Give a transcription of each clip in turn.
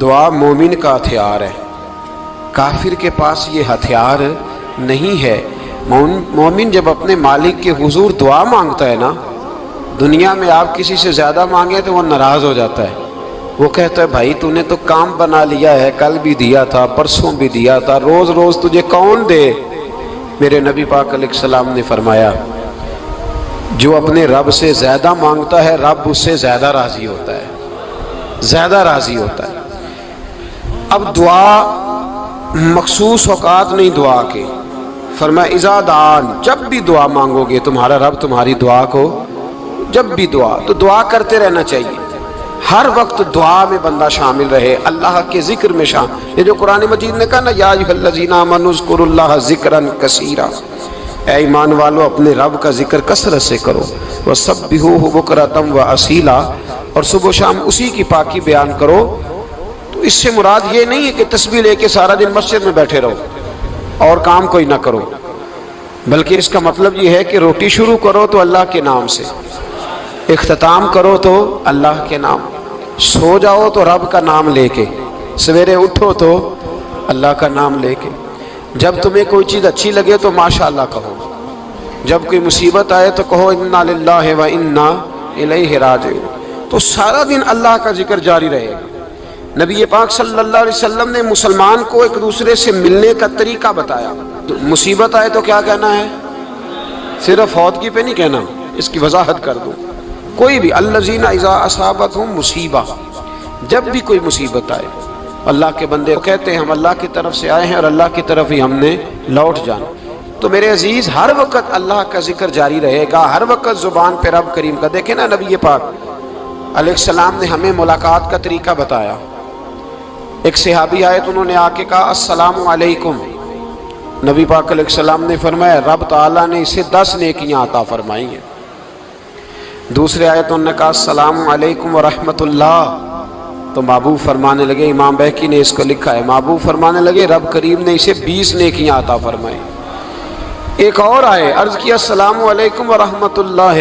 دعا مومن کا ہتھیار ہے، کافر کے پاس یہ ہتھیار نہیں ہے۔ مومن جب اپنے مالک کے حضور دعا مانگتا ہے نا، دنیا میں آپ کسی سے زیادہ مانگیں تو وہ ناراض ہو جاتا ہے۔ وہ کہتا ہے بھائی تو نے تو کام بنا لیا ہے، کل بھی دیا تھا، پرسوں بھی دیا تھا، روز روز تجھے کون دے؟ میرے نبی پاک علیہ السلام نے فرمایا جو اپنے رب سے زیادہ مانگتا ہے رب اس سے زیادہ راضی ہوتا ہے، زیادہ راضی ہوتا ہے۔ اب دعا مخصوص اوقات نہیں دعا کے، فرمایا اذا دعان، جب بھی دعا مانگو گے تمہارا رب تمہاری دعا کو، جب بھی دعا تو دعا کرتے رہنا چاہیے، ہر وقت دعا میں بندہ شامل رہے، اللہ کے ذکر میں شامل۔ یہ جو قرآن مجید نے کہا نا یا ایھا الذین آمنوا اذکروا اللہ ذکرا کثیرا، اے ایمان والو اپنے رب کا ذکر کثرت سے کرو، وسبحوہ بکرۃ واصیلا، اور صبح و شام اسی کی پاکی بیان کرو۔ تو اس سے مراد یہ نہیں ہے کہ تسبیح لے کے سارا دن مسجد میں بیٹھے رہو اور کام کوئی نہ کرو، بلکہ اس کا مطلب یہ ہے کہ روٹی شروع کرو تو اللہ کے نام سے، اختتام کرو تو اللہ کے نام، سو جاؤ تو رب کا نام لے کے، سویرے اٹھو تو اللہ کا نام لے کے، جب تمہیں کوئی چیز اچھی لگے تو ماشاءاللہ کہو، جب کوئی مصیبت آئے تو کہو انا للہ و انا الیہ راجعون۔ تو سارا دن اللہ کا ذکر جاری رہے گا۔ نبی پاک صلی اللہ علیہ وسلم نے مسلمان کو ایک دوسرے سے ملنے کا طریقہ بتایا۔ مصیبت آئے تو کیا کہنا ہے؟ صرف فوتگی پہ نہیں کہنا، اس کی وضاحت کر دوں۔ کوئی بھی الذین اذا اصابتہم مصیبہ، جب بھی کوئی مصیبت آئے، اللہ کے بندے کہتے ہیں ہم اللہ کی طرف سے آئے ہیں اور اللہ کی طرف ہی ہم نے لوٹ جانا۔ تو میرے عزیز ہر وقت اللہ کا ذکر جاری رہے گا، ہر وقت زبان پہ رب کریم کا۔ دیکھیں نا نبی پاک علیہ السلام نے ہمیں ملاقات کا طریقہ بتایا۔ ایک صحابی آئے تو انہوں نے آ کے کہا السلام علیکم، نبی پاک علیہ السلام نے فرمایا رب تعالیٰ نے اسے 10 نیکیاں عطا فرمائی ہیں۔ دوسرے آئے تو انہوں نے کہا السلام علیکم ورحمۃ اللہ، تو محبوب فرمانے لگے، امام بہقی نے اس کو لکھا ہے، محبوب فرمانے لگے رب کریم نے اسے 20 نیکیاں عطا فرمائی۔ ایک اور آئے، عرض کیا السلام علیکم ورحمۃ اللہ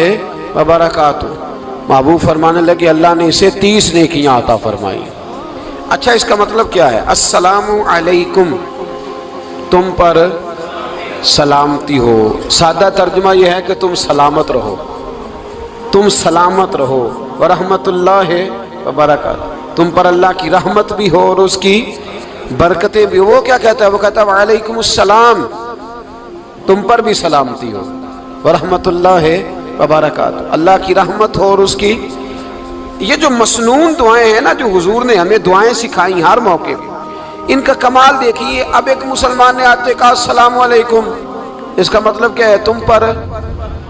وبرکاتہ، محبوب فرمانے لگے اللہ نے اسے 30 نیکیاں عطا فرمائی۔ اچھا اس کا مطلب کیا ہے؟ السلام علیکم، تم پر سلامتی ہو، سادہ ترجمہ یہ ہے کہ تم سلامت رہو، تم سلامت رہو، ورحمۃ اللہ وبرکاتہ، تم پر اللہ کی رحمت بھی ہو اور اس کی برکتیں بھی ہو۔ وہ کیا کہتا ہے؟ وہ کہتا ہے وعلیکم السلام، تم پر بھی سلامتی ہو، ورحمۃ اللہ وبرکاتہ، اللہ کی رحمت ہو اور اس کی۔ یہ جو مسنون دعائیں ہیں نا جو حضور نے ہمیں دعائیں سکھائیں ہر موقع پہ، ان کا کمال دیکھیے۔ اب ایک مسلمان نے آتے کہا السلام علیکم، اس کا مطلب کیا ہے؟ تم پر۔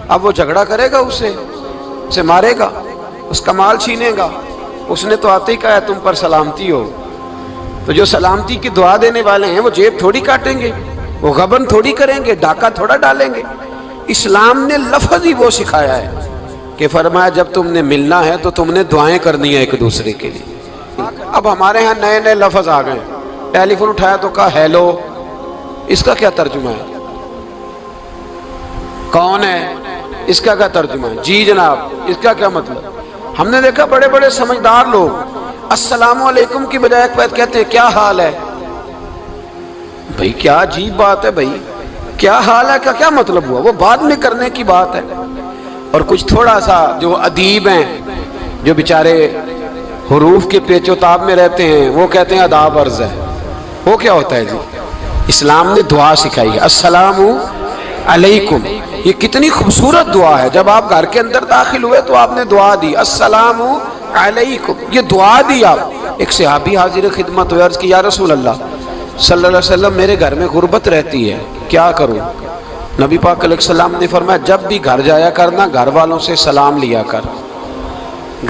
اب وہ جھگڑا کرے گا اسے مارے گا، اس کا مال چھینے گا؟ اس نے تو آتے ہی کہا ہے تم پر سلامتی ہو۔ تو جو سلامتی کی دعا دینے والے ہیں وہ جیب تھوڑی کاٹیں گے، وہ غبن تھوڑی کریں گے، ڈاکہ تھوڑا ڈالیں گے۔ اسلام نے لفظ ہی وہ سکھایا ہے کہ فرمایا جب تم نے ملنا ہے تو تم نے دعائیں کرنی ہیں ایک دوسرے کے لیے۔ اب ہمارے ہاں نئے نئے لفظ آ گئے، ٹیلی فون اٹھایا تو کہا ہیلو، اس کا کیا ترجمہ ہے؟ کون ہے؟ اس کا کیا ترجمہ ہے؟ جی جناب، اس کا کیا مطلب؟ ہم نے دیکھا بڑے بڑے سمجھدار لوگ السلام علیکم کی بجائے کہتے ہیں کیا حال ہے؟ بھئی کیا عجیب بات ہے، بھئی کیا حال ہے کا کیا مطلب ہوا؟ وہ بعد میں کرنے کی بات ہے۔ اور کچھ تھوڑا سا جو ادیب ہیں، جو بیچارے حروف کے پیچ و تاب میں رہتے ہیں، وہ کہتے ہیں آداب عرض ہے۔ وہ کیا ہوتا ہے جی؟ اسلام نے دعا سکھائی ہے السلام علیکم، یہ کتنی خوبصورت دعا ہے۔ جب آپ گھر کے اندر داخل ہوئے تو آپ نے دعا دی السلام علیکم، یہ دعا دی آپ۔ ایک صحابی حاضر خدمت ہوئے، عرض کی یا رسول اللہ صلی اللہ علیہ وسلم میرے گھر میں غربت رہتی ہے، کیا کروں؟ نبی پاک علیہ السلام نے فرمایا جب بھی گھر جایا کرنا گھر والوں سے سلام لیا کر،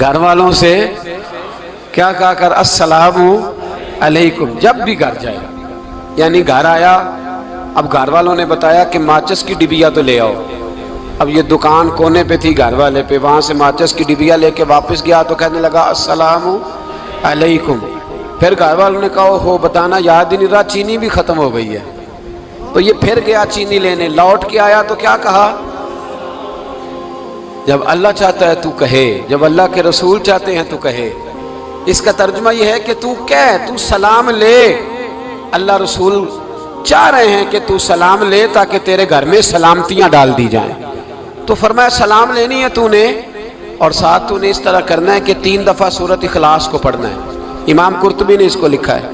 گھر والوں سے کیا کہا کر؟ السلام علیکم، جب بھی گھر جائے۔ یعنی گھر آیا، اب گھر والوں نے بتایا کہ ماچس کی ڈبیا تو لے آؤ۔ اب یہ دکان کونے پہ تھی گھر والے پہ، وہاں سے ماچس کی ڈبیا لے کے واپس گیا تو کہنے لگا السلام علیکم۔ پھر گھر والوں نے کہا ہو بتانا یاد ہی نہیں رہا، چینی بھی ختم ہو گئی ہے۔ تو یہ پھر گیا چینی لینے، لوٹ کے آیا تو کیا کہا؟ جب اللہ چاہتا ہے تو کہے، جب اللہ کے رسول چاہتے ہیں تو کہے۔ اس کا ترجمہ یہ ہے کہ تو سلام لے. اللہ رسول چاہ رہے ہیں کہ تو سلام لے تاکہ تیرے گھر میں سلامتیاں ڈال دی جائیں. تو فرمایا سلام لینی ہے تو نے، اور ساتھ تو نے اس طرح کرنا ہے کہ 3 دفعہ سورۃ اخلاص کو پڑھنا ہے. امام قرطبی نے اس کو لکھا ہے.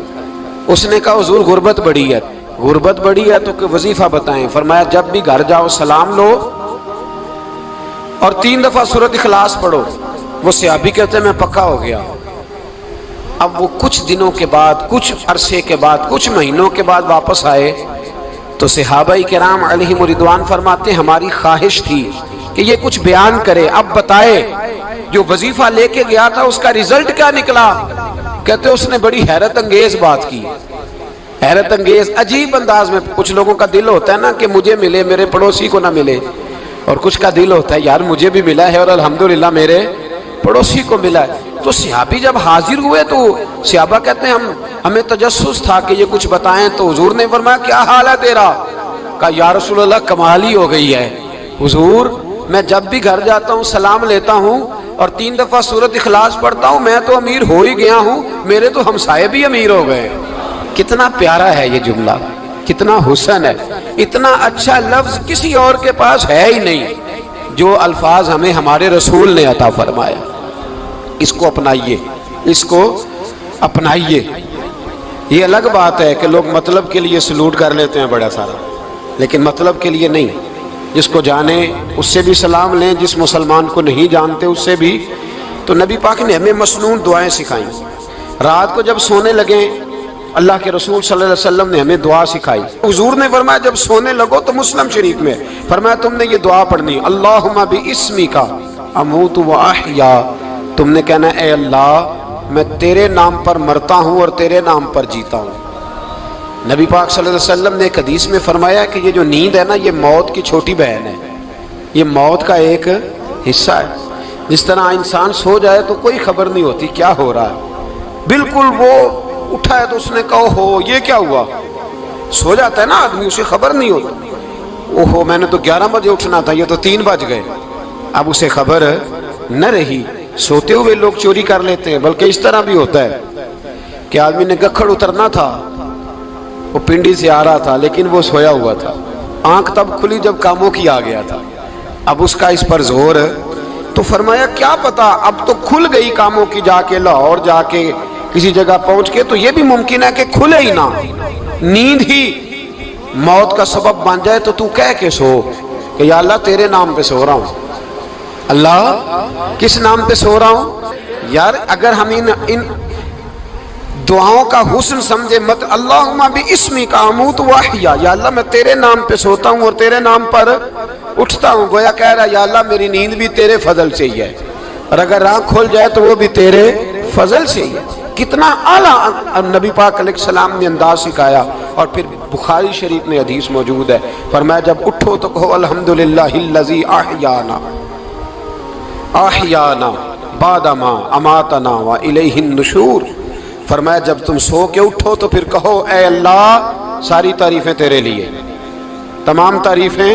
اس نے کہا حضور غربت بڑی ہے. غربت بڑی ہے تو کہ وظیفہ بتائیں. فرمایا جب بھی گھر جاؤ سلام لو اور 3 دفعہ سورۃ اخلاص پڑھو. وہ صحابی کہتے ہیں میں پکا ہو گیا. اب وہ کچھ دنوں کے بعد، کچھ عرصے کے بعد، کچھ مہینوں کے بعد واپس آئے تو صحابہ کرام علیہم رضوان فرماتے ہماری خواہش تھی کہ یہ کچھ بیان کرے، اب بتائے جو وظیفہ لے کے گیا تھا اس کا رزلٹ کیا نکلا. کہتے اس نے بڑی حیرت انگیز بات کی. حیرت انگیز عجیب انداز میں. کچھ لوگوں کا دل ہوتا ہے نا کہ مجھے ملے میرے پڑوسی کو نہ ملے، اور کچھ کا دل ہوتا ہے یار مجھے بھی ملا ہے اور الحمدللہ میرے پڑوسی کو ملا ہے. تو صحابی جب حاضر ہوئے تو صحابہ کہتے ہیں ہمیں تجسس تھا کہ یہ کچھ بتائیں. تو حضور نے فرمایا کیا حال ہے تیرا؟ کہا یا رسول اللہ کمال ہی ہو گئی ہے حضور، میں جب بھی گھر جاتا ہوں سلام لیتا ہوں اور 3 دفعہ سورۃ اخلاص پڑھتا ہوں. میں تو امیر ہو ہی گیا ہوں، میرے تو ہمسائے بھی امیر ہو گئے. کتنا پیارا ہے یہ جملہ، کتنا حسن ہے. اتنا اچھا لفظ کسی اور کے پاس ہے ہی نہیں جو الفاظ ہمیں ہمارے رسول نے عطا فرمایا. اس کو اپنائیے، اس کو اپنائیے. یہ الگ بات ہے کہ لوگ مطلب کے لیے سلوٹ کر لیتے ہیں بڑا سارا، لیکن مطلب کے لیے نہیں. جس کو جانے اس سے بھی سلام لیں، جس مسلمان کو نہیں جانتے اس سے بھی. تو نبی پاک نے ہمیں مسنون دعائیں سکھائیں. رات کو جب سونے لگیں اللہ کے رسول صلی اللہ علیہ وسلم نے ہمیں دعا سکھائی. حضور نے فرمایا جب سونے لگو تو مسلم شریف میں فرمایا تم نے یہ دعا پڑھنی اللہم باسمک اموت و احیا. تم نے کہنا اے اللہ میں تیرے نام پر مرتا ہوں اور تیرے نام پر جیتا ہوں. نبی پاک صلی اللہ علیہ وسلم نے ایک حدیث میں فرمایا کہ یہ جو نیند ہے نا یہ موت کی چھوٹی بہن ہے، یہ موت کا ایک حصہ ہے. جس طرح انسان سو جائے تو کوئی خبر نہیں ہوتی کیا ہو رہا ہے، بالکل وہ اٹھا ہے تو اس نے کہا ہو یہ کیا ہوا. سو جاتا ہے نا آدمی، اسے خبر نہیں ہوتی. اوہو میں نے تو 11 بجے اٹھنا تھا، یہ تو 3 بج گئے. اب اسے خبر نہ رہی. سوتے ہوئے لوگ چوری کر لیتے ہیں. بلکہ اس طرح بھی ہوتا ہے کہ آدمی نے گکھڑ اترنا تھا، وہ پنڈی سے آ رہا تھا لیکن وہ سویا ہوا تھا. آنکھ تب کھلی جب کاموں کی آ گیا تھا. اب اس کا اس پر زور. تو فرمایا کیا پتا اب تو کھل گئی کاموں کی، جا کے لاہور جا کے کسی جگہ پہنچ کے تو یہ بھی ممکن ہے کہ کھلے ہی نہ، نیند ہی موت کا سبب بن جائے. تو کہہ کے سو کہ یا اللہ تیرے نام پہ سو رہا ہوں. اللہ کس نام پہ سو رہا ہوں؟ یار اگر ہم ان دعاؤں کا حسن سمجھے مت اللہم باسمک اموت و احیا، یا اللہ میں تیرے نام پہ سوتا ہوں اور تیرے نام پر اٹھتا ہوں. گویا کہہ رہا یا اللہ میری نیند بھی تیرے فضل سے ہی ہے، اور اگر آنکھ کھل جائے تو وہ بھی تیرے فضل سے ہی ہے. کتنا اعلیٰ نبی پاک علیہ السلام نے انداز سکھایا. اور پھر بخاری شریف میں حدیث موجود ہے، فرمایا جب اٹھو تو کہو الحمدللہ الذی احیانا بعد ما اماتنا والیہ النشور. فرمایا جب تم سو کے اٹھو تو پھر کہو اے اللہ ساری تعریفیں تیرے لیے، تمام تعریفیں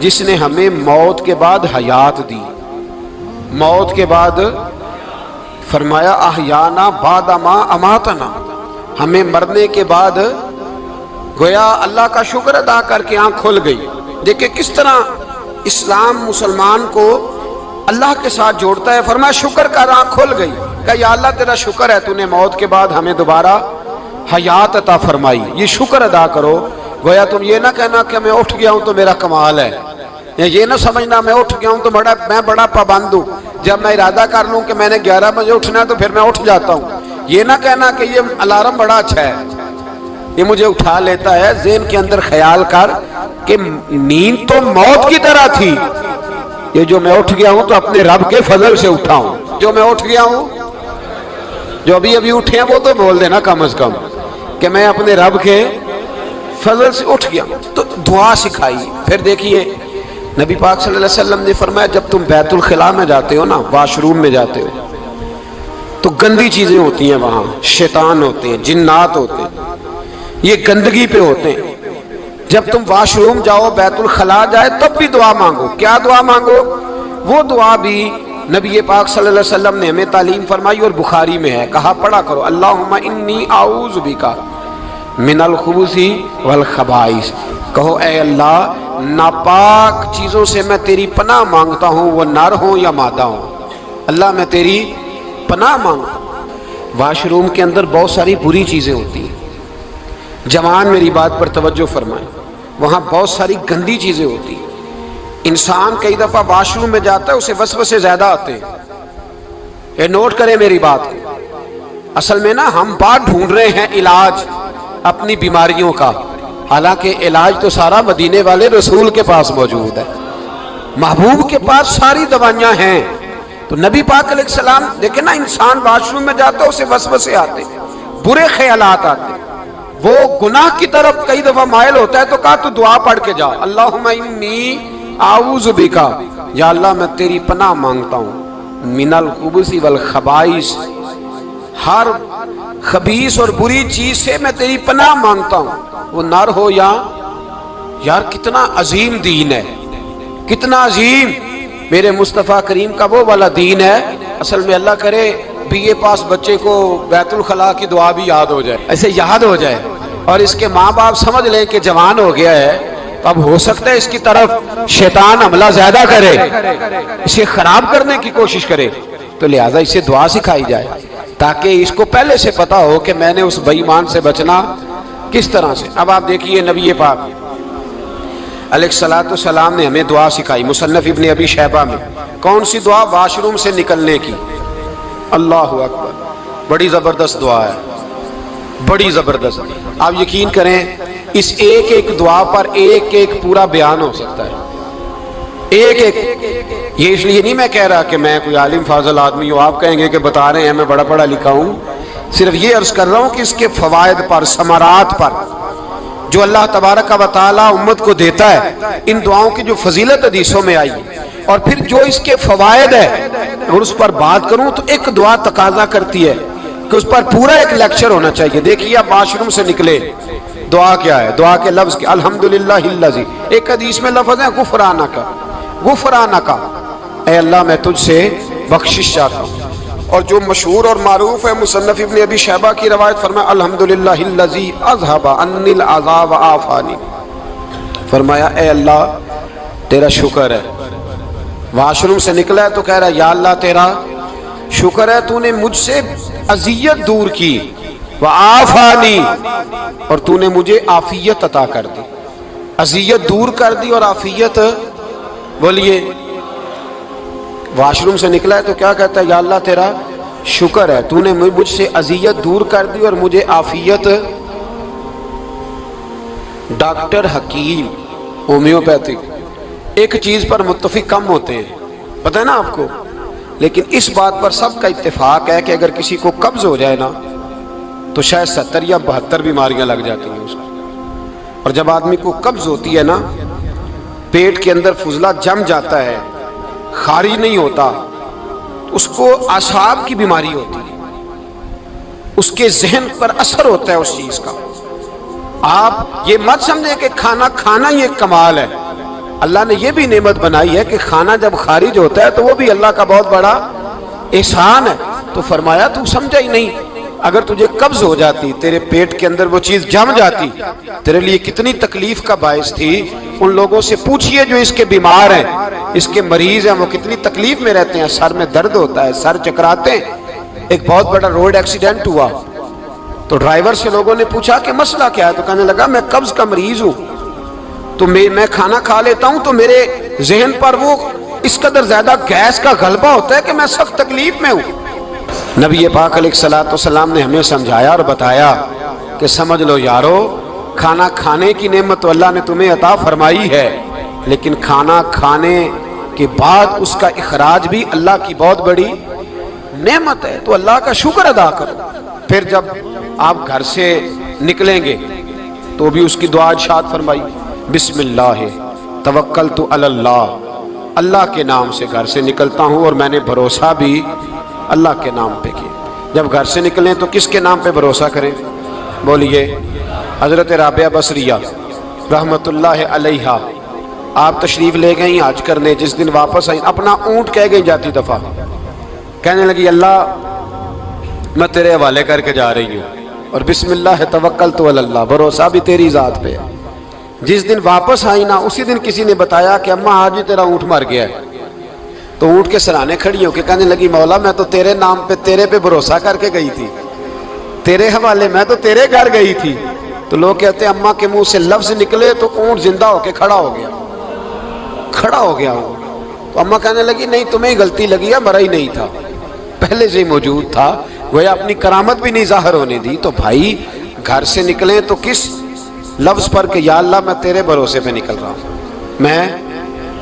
جس نے ہمیں موت کے بعد حیات دی. موت کے بعد فرمایا احیانا بعد ما اماتنا، ہمیں مرنے کے بعد گویا اللہ کا شکر ادا کر کے آنکھ کھل گئی. دیکھیں کس طرح اسلام مسلمان کو اللہ کے ساتھ جوڑتا ہے. فرمایا شکر کر، آنکھ کھل گئی. کہ یا اللہ تیرا شکر ہے تو نے موت کے بعد ہمیں دوبارہ حیات عطا فرمائی، یہ شکر ادا کرو. گویا تم یہ نہ کہنا کہ میں اٹھ گیا ہوں تو میرا کمال ہے، یہ نہ سمجھنا میں اٹھ گیا ہوں تو میں بڑا پابند ہوں، جب میں ارادہ کر لوں کہ میں نے 11 بجے اٹھنا ہے تو پھر میں اٹھ جاتا ہوں. یہ نہ کہنا کہ یہ الارم بڑا اچھا ہے، یہ مجھے اٹھا لیتا ہے. ذہن کے اندر خیال کر کہ نیند تو موت کی طرح تھی، یہ جو میں اٹھ گیا ہوں تو اپنے رب کے فضل سے اٹھا ہوں. جو میں اٹھ گیا ہوں، جو ابھی اٹھے ہیں وہ تو بول دینا کم از کم کہ میں اپنے رب کے فضل سے اٹھ گیا. تو دعا سکھائی. پھر دیکھیے نبی پاک صلی اللہ علیہ وسلم نے فرمایا جب تم بیت الخلاء میں جاتے ہو نا، واش روم میں جاتے ہو تو گندی چیزیں ہوتی ہیں وہاں، شیطان ہوتے ہیں، جنات ہوتے ہیں، یہ گندگی پہ ہوتے ہیں. جب تم واش روم جاؤ، بیت الخلاء جائے، تب بھی دعا مانگو. کیا دعا مانگو؟ وہ دعا بھی نبی پاک صلی اللہ علیہ وسلم نے ہمیں تعلیم فرمائی اور بخاری میں ہے، کہا پڑھا کرو اللہم انی اعوذ بک من الخبث والخبائث، کہو اے اللہ ناپاک چیزوں سے میں تیری پناہ مانگتا ہوں، وہ نر ہوں یا مادہ ہوں، اللہ میں تیری پناہ مانگتا ہوں۔ واش روم کے اندر بہت ساری بری چیزیں ہوتی ہیں، جوان میری بات پر توجہ فرمائیں، وہاں بہت ساری گندی چیزیں ہوتی ہیں۔ انسان کئی دفعہ واش روم میں جاتا ہے، اسے وسوسے زیادہ آتے ہیں، یہ نوٹ کریں میری بات کو۔ اصل میں نا ہم بات ڈھونڈ رہے ہیں علاج اپنی بیماریوں کا، حالانکہ علاج تو سارا مدینے والے رسول کے پاس موجود ہے، محبوب کے پاس ساری دوائیاں ہیں۔ تو نبی پاک علیہ السلام دیکھیں نا، انسان واش روم میں جاتا ہے اسے وسوسے آتے، برے خیالات آتے، وہ گناہ کی طرف کئی دفعہ مائل ہوتا ہے، تو کہا تو دعا پڑھ کے جا اللہم انی اعوذ بک، یا اللہ میں تیری پناہ مانگتا ہوں من الخبث والخبائث، ہر خبیث اور بری چیز سے میں تیری پناہ مانگتا ہوں، وہ نر ہو یا یار کتنا عظیم دین ہے، کتنا عظیم میرے مصطفیٰ کریم کا وہ والا دین ہے۔ اصل میں اللہ کرے بی اے پاس بچے کو بیت الخلاء کی دعا بھی یاد ہو جائے، ایسے یاد ہو جائے، اور اس کے ماں باپ سمجھ لیں کہ جوان ہو گیا ہے، تو اب ہو سکتا ہے اس کی طرف شیطان حملہ زیادہ کرے، اسے خراب کرنے کی کوشش کرے، تو لہٰذا اسے دعا سکھائی جائے تاکہ اس کو پہلے سے پتا ہو کہ میں نے اس بے ایمان سے بچنا کس طرح سے۔ اب آپ دیکھیے نبی پاک علیہ السلام نے ہمیں دعا سکھائی، مصنف ابن ابی شیبہ میں۔ کون سی دعا؟ واش روم سے نکلنے کی۔ اللہ اکبر، بڑی زبردست دعا ہے، بڑی زبردست۔ آپ یقین کریں اس ایک ایک دعا پر ایک ایک پورا بیان ہو سکتا ہے، ایک ایک۔ یہ اس لیے نہیں میں کہہ رہا کہ میں کوئی عالم فاضل آدمی ہوں، آپ کہیں گے کہ بتا رہے ہیں میں بڑا پڑھا لکھا ہوں، صرف یہ عرض کر رہا ہوں کہ اس کے فوائد پر، ثمرات پر جو اللہ تبارک و تعالی امت کو دیتا ہے، ان دعاؤں کی جو فضیلت حدیثوں میں آئی، اور پھر جو اس کے فوائد ہے، اور اس پر بات کروں تو ایک دعا تقاضا کرتی ہے کہ اس پر پورا ایک لیکچر ہونا چاہیے۔ دیکھیے آپ واش روم سے نکلے، دعا کیا ہے؟ دعا کے لفظ کیا؟ الحمدللہ الذی، ایک حدیث میں لفظ ہے غفرانک، غفرانک، اے اللہ میں تجھ سے بخشش چاہتا ہوں۔ اور جو مشہور اور معروف ہے مصنف ابن ابی شیبہ کی روایت، فرمایا الحمدللہ الذی اذھب عنی العذاب وعافانی، فرمایا اے اللہ تیرا شکر ہے۔ واش روم سے نکلا ہے تو کہہ رہا ہے یا اللہ تیرا شکر ہے، تو نے مجھ سے اذیت دور کی، وعافانی، اور تو نے مجھے عافیت عطا کر دی، اذیت دور کر دی اور عافیت۔ بولیے، واش روم سے نکلا ہے تو کیا کہتا ہے؟ یا اللہ تیرا شکر ہے، تو نے مجھ سے اذیت دور کر دی اور مجھے عافیت۔ ڈاکٹر حکیم ہومیوپیتھک ایک چیز پر متفق کم ہوتے ہیں، پتہ ہے نا آپ کو، لیکن اس بات پر سب کا اتفاق ہے کہ اگر کسی کو قبض ہو جائے نا تو شاید 70 یا 72 بیماریاں لگ جاتی ہیں اس کو۔ اور جب آدمی کو قبض ہوتی ہے نا، پیٹ کے اندر فضلہ جم جاتا ہے، خارج نہیں ہوتا، اس کو اعصاب کی بیماری ہوتی ہے، اس کے ذہن پر اثر ہوتا ہے اس چیز کا۔ آپ یہ مت سمجھیں کہ کھانا کھانا ہی ایک کمال ہے، اللہ نے یہ بھی نعمت بنائی ہے کہ کھانا جب خارج ہوتا ہے تو وہ بھی اللہ کا بہت بڑا احسان ہے۔ تو فرمایا تو سمجھا ہی نہیں، اگر تجھے قبض ہو جاتی، تیرے پیٹ کے اندر وہ چیز جم جاتی، تیرے لیے کتنی تکلیف کا باعث تھی۔ ان لوگوں سے پوچھئے جو اس کے بیمار ہیں، اس کے مریض ہیں، وہ کتنی تکلیف میں رہتے ہیں، سر میں درد ہوتا ہے، سر چکراتے ہیں۔ ایک بہت بڑا روڈ ایکسیڈنٹ ہوا تو ڈرائیور سے لوگوں نے پوچھا کہ مسئلہ کیا ہے، تو کہنے لگا میں قبض کا مریض ہوں، تو میں کھانا کھا لیتا ہوں تو میرے ذہن پر وہ اس قدر زیادہ گیس کا غلبہ ہوتا ہے کہ میں سخت تکلیف میں ہوں۔ نبی پاک علیہ السلام نے ہمیں سمجھایا اور بتایا کہ سمجھ لو یارو، کھانا کھانے کی نعمت تو اللہ نے تمہیں عطا فرمائی ہے، لیکن کھانا کھانے کے بعد اس کا اخراج بھی اللہ کی بہت بڑی نعمت ہے، تو اللہ کا شکر ادا کرو۔ پھر جب آپ گھر سے نکلیں گے تو بھی اس کی دعا ارشاد فرمائی، بسم اللہ توکلت علی اللہ، اللہ کے نام سے گھر سے نکلتا ہوں اور میں نے بھروسہ بھی اللہ کے نام پہ کیا۔ جب گھر سے نکلیں تو کس کے نام پہ بھروسہ کریں؟ بولیے، حضرت رابعہ بصریہ رحمت اللہ علیہا آپ تشریف لے گئیں حج کرنے، جس دن واپس آئیں اپنا اونٹ کہہ گئی جاتی دفعہ، کہنے لگی اللہ میں تیرے حوالے کر کے جا رہی ہوں، اور بسم اللہ توکلت علی اللہ، بھروسہ بھی تیری ذات پہ ہے۔ جس دن واپس آئی نا، اسی دن کسی نے بتایا کہ اماں آج ہی تیرا اونٹ مر گیا ہے، تو اونٹ کے سرانے کھڑی ہو کے کہنے لگی مولا میں تو تیرے نام پہ، تیرے پہ بھروسہ کر کے گئی تھی، تیرے حوالے، میں تو تیرے گھر گئی تھی۔ تو لوگ کہتے ہیں اماں کے منہ سے لفظ نکلے تو اونٹ زندہ ہو کے کھڑا ہو گیا، کھڑا ہو گیا ہوں۔ تو اماں کہنے لگی نہیں تمہیں ہی غلطی لگی ہے، مرا ہی نہیں تھا، پہلے سے ہی موجود تھا، گویا اپنی کرامت بھی نہیں ظاہر ہونے دی۔ تو بھائی گھر سے نکلیں تو کس لفظ پر کہ یا اللہ میں تیرے بھروسے پہ نکل رہا ہوں، میں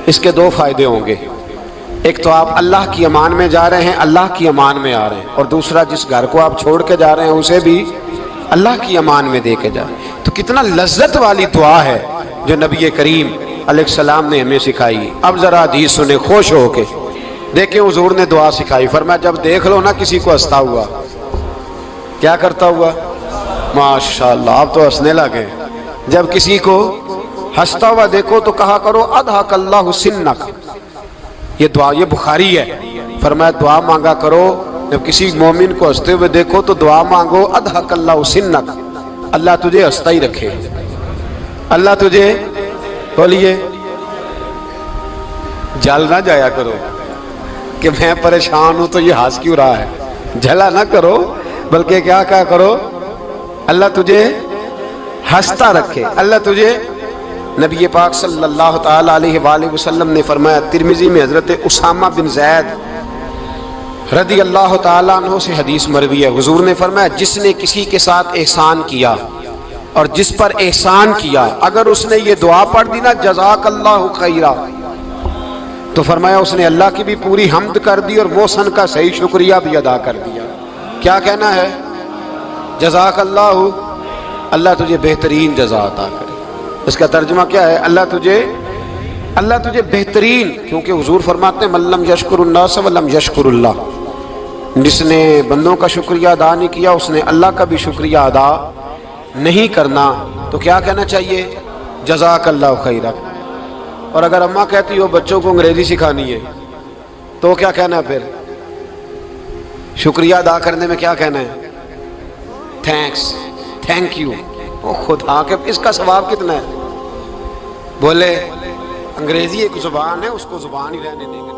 اس کے دو فائدے ہوں گے، ایک تو آپ اللہ کی امان میں جا رہے ہیں، اللہ کی امان میں آ رہے ہیں، اور دوسرا جس گھر کو آپ چھوڑ کے جا رہے ہیں اسے بھی اللہ کی امان میں دے کے جائیں۔ تو کتنا لذت والی دعا ہے جو نبی کریم علیہ السلام نے ہمیں سکھائی۔ اب ذرا حدیث سنیں خوش ہو کے، دیکھیں حضور نے دعا سکھائی، فرمایا جب دیکھ لو نا کسی کو ہنستا ہوا، کیا کرتا ہوا؟ ماشاءاللہ آپ تو ہنسنے لگے۔ جب کسی کو ہنستا ہوا دیکھو تو کہا کرو اضحک اللہ سنک، یہ دعا، یہ بخاری ہے، فرمایا دعا مانگا کرو جب کسی مومن کو ہنستے ہوئے دیکھو تو دعا مانگو اضحک اللہ سنک، اللہ تجھے ہنستا ہی رکھے، اللہ تجھے، بولیے، جل نہ جایا کرو کہ میں پریشان ہوں تو یہ ہنس کیوں رہا ہے، جھلا نہ کرو، بلکہ کیا کہا کرو اللہ تجھے ہنستا رکھے، اللہ تجھے۔ نبی پاک صلی اللہ تعالی علیہ وآلہ وسلم نے فرمایا، ترمذی میں حضرت اسامہ بن زید رضی اللہ تعالیٰ عنہ سے حدیث مروی ہے، حضور نے فرمایا جس نے کسی کے ساتھ احسان کیا اور جس پر احسان کیا، اگر اس نے یہ دعا پڑھ دی نا جزاک اللہ خیرا، تو فرمایا اس نے اللہ کی بھی پوری حمد کر دی اور محسن کا صحیح شکریہ بھی ادا کر دیا۔ کیا کہنا ہے؟ جزاک اللہ، اللہ تجھے بہترین جزا عطا کرے۔ اس کا ترجمہ کیا ہے؟ اللہ تجھے بہترین، کیونکہ حضور فرماتے ہیں من لم یشکر الناس ولم یشکر اللہ، جس نے بندوں کا شکریہ ادا نہیں کیا اس نے اللہ کا بھی شکریہ ادا نہیں کرنا۔ تو کیا کہنا چاہیے؟ جزاک اللہ خیرا۔ اور اگر اماں کہتی ہو بچوں کو انگریزی سکھانی ہے تو کیا کہنا ہے پھر؟ شکریہ ادا کرنے میں کیا کہنا ہے؟ Thanks, thank you. او خدا کے اس کا ثواب کتنا ہے؟ بولے انگریزی ایک زبان ہے، اس کو زبان ہی رہنے دیں گے۔